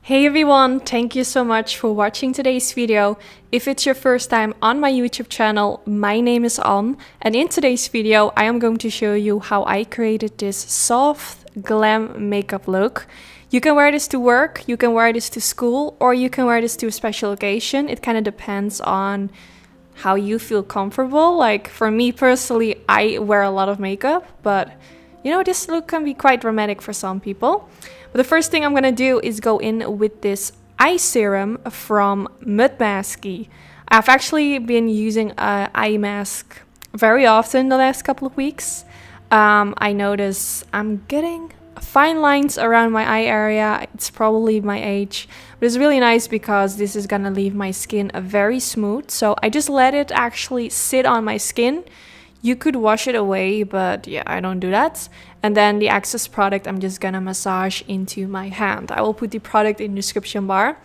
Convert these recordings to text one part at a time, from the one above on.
Hey everyone, thank you so much for watching today's video. If it's your first time on my YouTube channel, my name is Anne, and in today's video I am going to show you how I created this soft glam makeup look. You can wear this to work, you can wear this to school, or you can wear this to a special occasion. It kind of depends on how you feel comfortable. Like for me personally, I wear a lot of makeup, but you know, this look can be quite dramatic for some people. But the first thing I'm gonna do is go in with this eye serum from Mud Masky. I've actually been using an eye mask very often the last couple of weeks. I notice I'm getting fine lines around my eye area. It's probably my age, but it's really nice because this is gonna leave my skin very smooth. So I just let it actually sit on my skin. You could wash it away, but yeah, I don't do that. And then the excess product I'm just gonna massage into my hand. I will put the product in the description bar.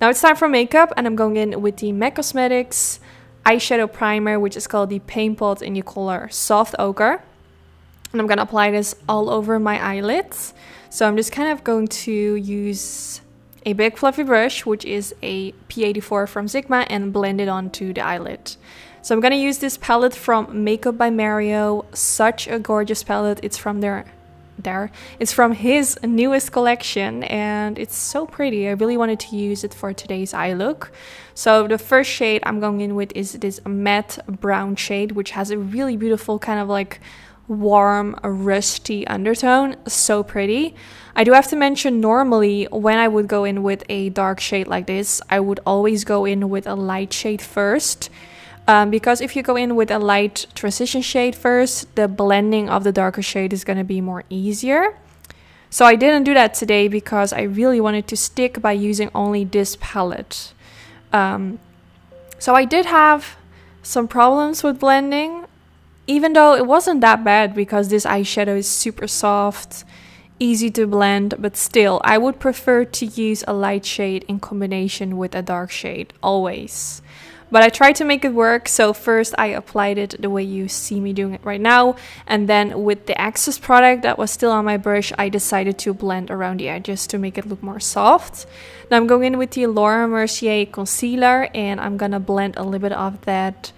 Now it's time for makeup, and I'm going in with the MAC Cosmetics eyeshadow primer, which is called the Paint Pot in the color Soft Ochre. And I'm gonna apply this all over my eyelids. So I'm just kind of going to use a big fluffy brush, which is a P84 from Sigma, and blend it onto the eyelid. So I'm gonna use this palette from Makeup by Mario. Such a gorgeous palette. It's from It's from his newest collection, and it's so pretty. I really wanted to use it for today's eye look. So the first shade I'm going in with is this matte brown shade, which has a really beautiful kind of like warm, rusty undertone. So pretty. I do have to mention, normally when I would go in with a dark shade like this, I would always go in with a light shade first. Because if you go in with a light transition shade first, the blending of the darker shade is going to be more easier. So I didn't do that today because I really wanted to stick by using only this palette. So I did have some problems with blending, even though it wasn't that bad because this eyeshadow is super soft, easy to blend, but still I would prefer to use a light shade in combination with a dark shade always. But I tried to make it work, so first I applied it the way you see me doing it right now, and then with the excess product that was still on my brush, I decided to blend around the edges to make it look more soft. Now I'm going in with the Laura Mercier concealer, and I'm gonna blend a little bit of that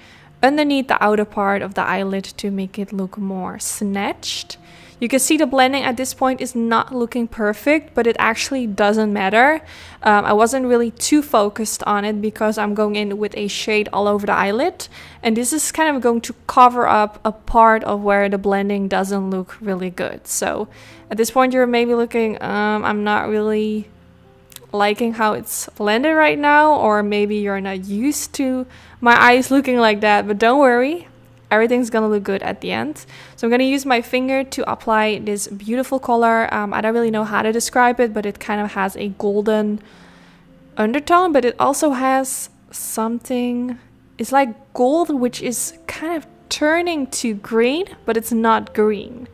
underneath the outer part of the eyelid to make it look more snatched. You can see the blending at this point is not looking perfect, but it actually doesn't matter. I wasn't really too focused on it because I'm going in with a shade all over the eyelid. And this is kind of going to cover up a part of where the blending doesn't look really good. So at this point you're maybe looking, I'm not really liking how it's blended right now, or maybe you're not used to my eyes looking like that, but don't worry. Everything's gonna look good at the end. So I'm gonna use my finger to apply this beautiful color. I don't really know how to describe it, but it kind of has a golden undertone, but it also has something, it's like gold, which is kind of turning to green, but it's not green.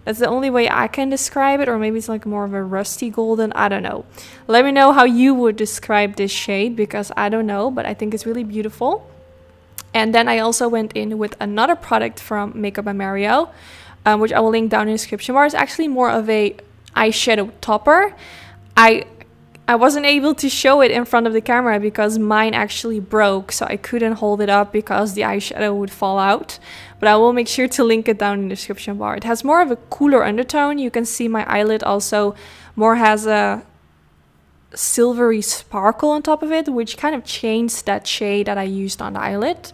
That's the only way I can describe it, or maybe it's like more of a rusty golden, I don't know. Let me know how you would describe this shade, because I don't know, but I think it's really beautiful. And then I also went in with another product from Makeup by Mario, which I will link down in the description bar. It's actually more of a eyeshadow topper. I wasn't able to show it in front of the camera because mine actually broke, so I couldn't hold it up because the eyeshadow would fall out. But I will make sure to link it down in the description bar. It has more of a cooler undertone. You can see my eyelid also more has a silvery sparkle on top of it, which kind of changed that shade that I used on the eyelid.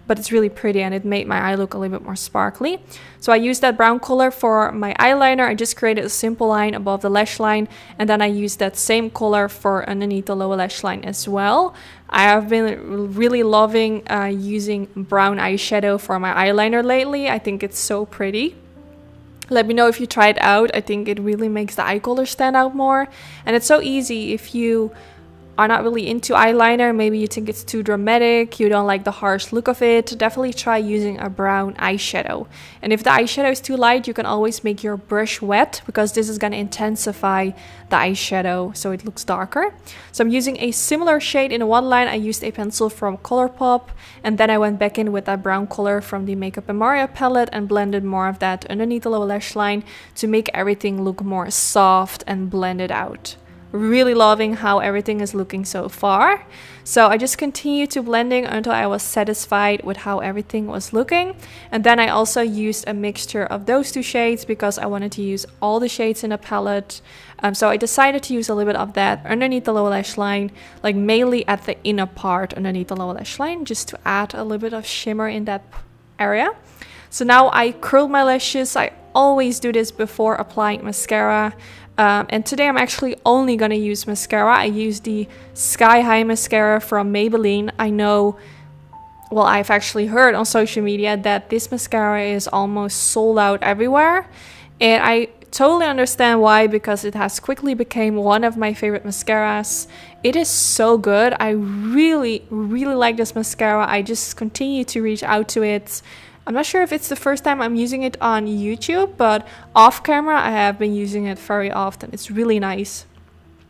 But it's really pretty, and it made my eye look a little bit more sparkly. So I used that brown color for my eyeliner. I just created a simple line above the lash line, and then I used that same color for underneath the lower lash line as well. I have been really loving using brown eyeshadow for my eyeliner lately. I think it's so pretty. Let me know if you try it out. I think it really makes the eye color stand out more. And it's so easy if you are not really into eyeliner, maybe you think it's too dramatic, you don't like the harsh look of it, definitely try using a brown eyeshadow. And if the eyeshadow is too light, you can always make your brush wet, because this is going to intensify the eyeshadow so it looks darker. So I'm using a similar shade in one line. I used a pencil from Colourpop, and then I went back in with that brown color from the Makeup by Mario palette and blended more of that underneath the lower lash line to make everything look more soft and blended out. really loving how everything is looking so far. So I just continued to blending until I was satisfied with how everything was looking. And then I also used a mixture of those two shades because I wanted to use all the shades in the palette. So I decided to use a little bit of that underneath the lower lash line, like mainly at the inner part underneath the lower lash line, just to add a little bit of shimmer in that area. So now I curled my lashes. I always do this before applying mascara. And today I'm actually only gonna use mascara. I use the Sky High mascara from Maybelline. I know, well, I've actually heard on social media that this mascara is almost sold out everywhere. And I totally understand why, because it has quickly become one of my favorite mascaras. It is so good. I really, really like this mascara. I just continue to reach out to it. I'm not sure if it's the first time I'm using it on YouTube, but off camera I have been using it very often. It's really nice.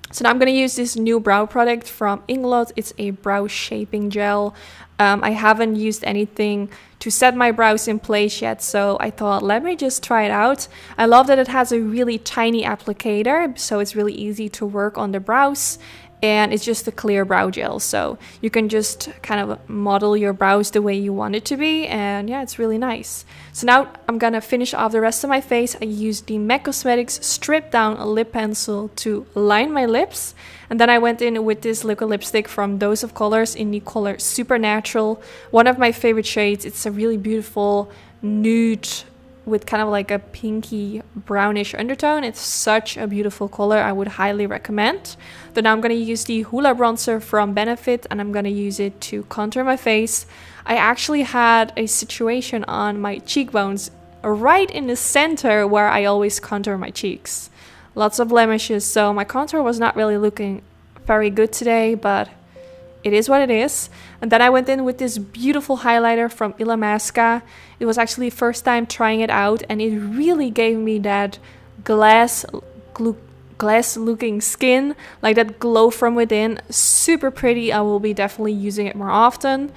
So now I'm going to use this new brow product from Inglot. It's a brow shaping gel. I haven't used anything to set my brows in place yet, so I thought let me just try it out. I love that it has a really tiny applicator, so it's really easy to work on the brows. And it's just a clear brow gel, so you can just kind of model your brows the way you want it to be, and yeah, it's really nice. So now I'm gonna finish off the rest of my face. I used the MAC Cosmetics Strip Down Lip Pencil to line my lips, and then I went in with this liquid lipstick from Dose of Colors in the color Supernatural, one of my favorite shades. It's a really beautiful nude with kind of like a pinky brownish undertone. It's such a beautiful color. I would highly recommend. Then now I'm going to use the Hoola bronzer from Benefit, and I'm going to use it to contour my face. I actually had a situation on my cheekbones right in the center where I always contour my cheeks. Lots of blemishes, so my contour was not really looking very good today, but it is what it is. And then I went in with this beautiful highlighter from Illamasqua. It was actually the first time trying it out, and it really gave me that glass looking skin, like that glow from within. Super pretty. I will be definitely using it more often.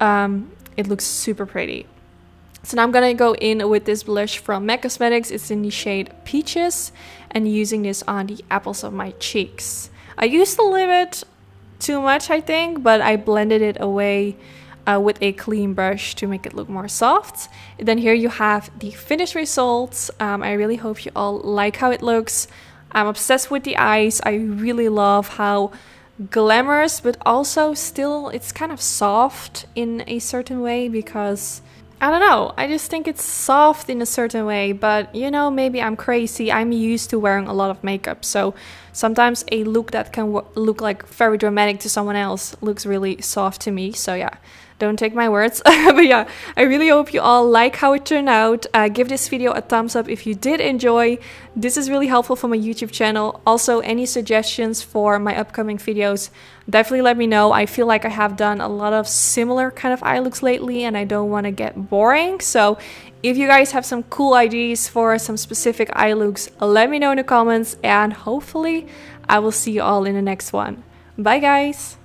It looks super pretty. So now I'm gonna go in with this blush from MAC Cosmetics. It's in the shade Peaches, and using this on the apples of my cheeks. I used a little bit too much, I think, but I blended it away with a clean brush to make it look more soft. And then here you have the finished results. I really hope you all like how it looks. I'm obsessed with the eyes. I really love how glamorous, but also still it's kind of soft in a certain way, because I don't know, I just think it's soft in a certain way, but you know, maybe I'm crazy. I'm used to wearing a lot of makeup, so sometimes a look that can look like very dramatic to someone else looks really soft to me. So yeah, don't take my words. But yeah, I really hope you all like how it turned out. Give this video a thumbs up if you did enjoy. This is really helpful for my YouTube channel. Also, any suggestions for my upcoming videos, definitely let me know. I feel like I have done a lot of similar kind of eye looks lately, and I don't want to get boring. So if you guys have some cool ideas for some specific eye looks, let me know in the comments, and hopefully I will see you all in the next one. Bye guys!